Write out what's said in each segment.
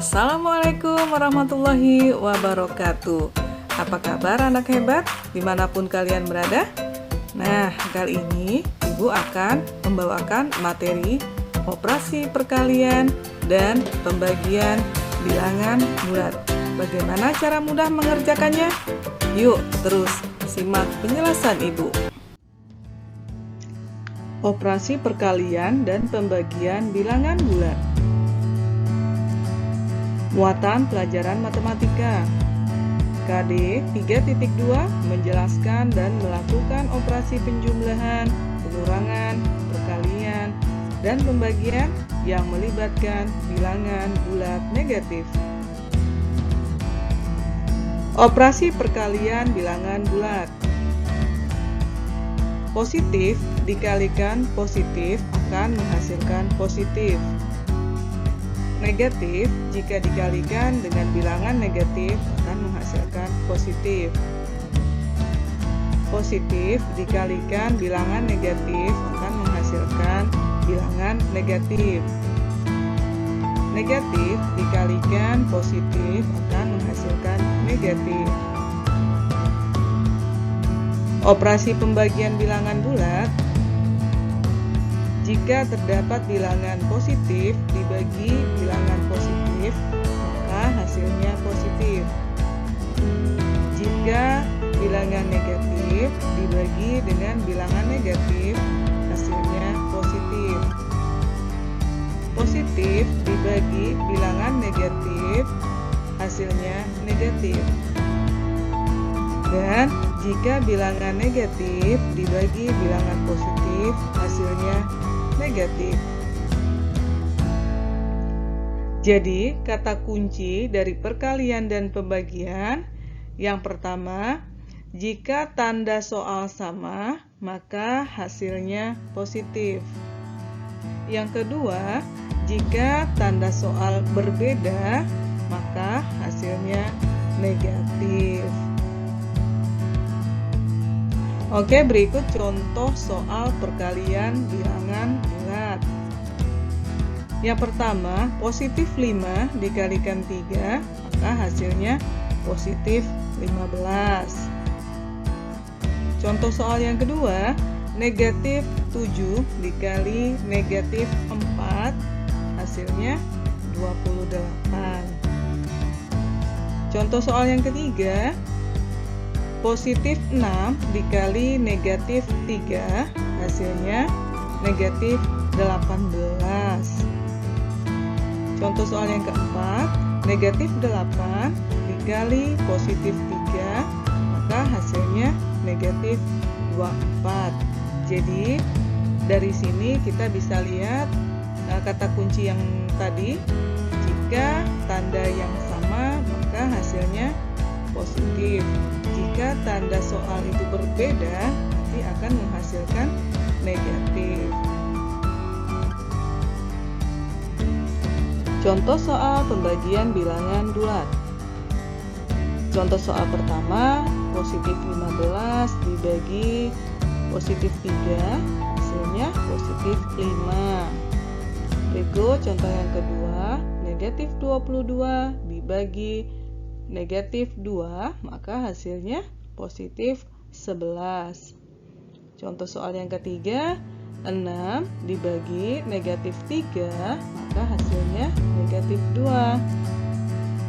Assalamualaikum warahmatullahi wabarakatuh. Apa kabar anak hebat dimanapun kalian berada? Nah, kali ini Ibu akan membawakan materi operasi perkalian dan pembagian bilangan bulat. Bagaimana cara mudah mengerjakannya? Yuk terus simak penjelasan Ibu. Operasi perkalian dan pembagian bilangan bulat. Muatan pelajaran matematika. KD 3.2 menjelaskan dan melakukan operasi penjumlahan, pengurangan, perkalian, dan pembagian yang melibatkan bilangan bulat negatif. Operasi perkalian bilangan bulat. Positif dikalikan positif akan menghasilkan positif. Negatif jika dikalikan dengan bilangan negatif akan menghasilkan positif. Positif dikalikan bilangan negatif akan menghasilkan bilangan negatif. Negatif dikalikan positif akan menghasilkan negatif. Operasi pembagian bilangan bulat. Jika terdapat bilangan positif dibagi bilangan positif, maka hasilnya positif. Jika bilangan negatif dibagi dengan bilangan negatif, hasilnya positif. Positif dibagi bilangan negatif, hasilnya negatif. Dan jika bilangan negatif dibagi bilangan positif, hasilnya negatif. Jadi, kata kunci dari perkalian dan pembagian yang pertama, jika tanda soal sama, maka hasilnya positif. Yang kedua, jika tanda soal berbeda, maka hasilnya negatif. Oke, berikut contoh soal perkalian bilangan bulat. Yang pertama, positif 5 dikalikan 3, maka hasilnya positif 15. Contoh soal yang kedua, negatif 7 dikali negatif 4, hasilnya 28. Contoh soal yang ketiga, positif 6 dikali negatif 3, hasilnya negatif 18. Contoh soal yang keempat, negatif 8 dikali positif 3, maka hasilnya negatif 24. Jadi, dari sini kita bisa lihat kata kunci yang tadi, jika tanda yang sama, maka hasilnya positif. Jika tanda soal itu berbeda, nanti akan menghasilkan negatif. Contoh soal pembagian bilangan bulat. Contoh soal pertama, positif 15 dibagi positif 3, hasilnya positif 5. Berikut contoh yang kedua, negatif 22 dibagi negatif 2, maka hasilnya positif 11. Contoh soal yang ketiga, 6 dibagi negatif 3, maka hasilnya negatif 2.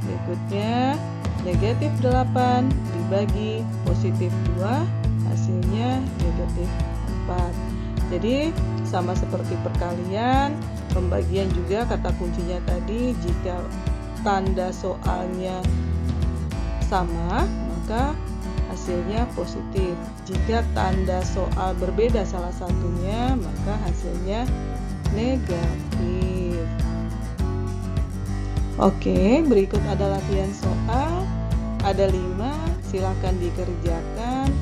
Berikutnya, negatif 8 dibagi positif 2, hasilnya negatif 4. Jadi, sama seperti perkalian, pembagian juga kata kuncinya tadi, jika tanda soalnya sama, maka hasilnya positif. Jika tanda soal berbeda salah satunya, maka hasilnya negatif. Oke, berikut ada latihan soal. Ada 5, silakan dikerjakan.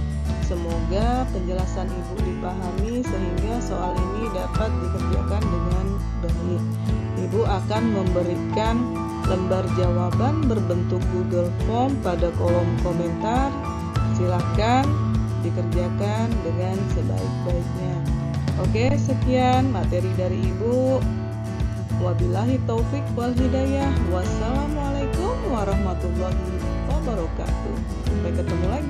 Semoga penjelasan Ibu dipahami sehingga soal ini dapat dikerjakan dengan baik. Ibu akan memberikan lembar jawaban berbentuk Google Form pada kolom komentar. Silakan dikerjakan dengan sebaik-baiknya. Oke, sekian materi dari Ibu. Wabillahi taufik wal hidayah. Wassalamualaikum warahmatullahi wabarakatuh. Sampai ketemu lagi.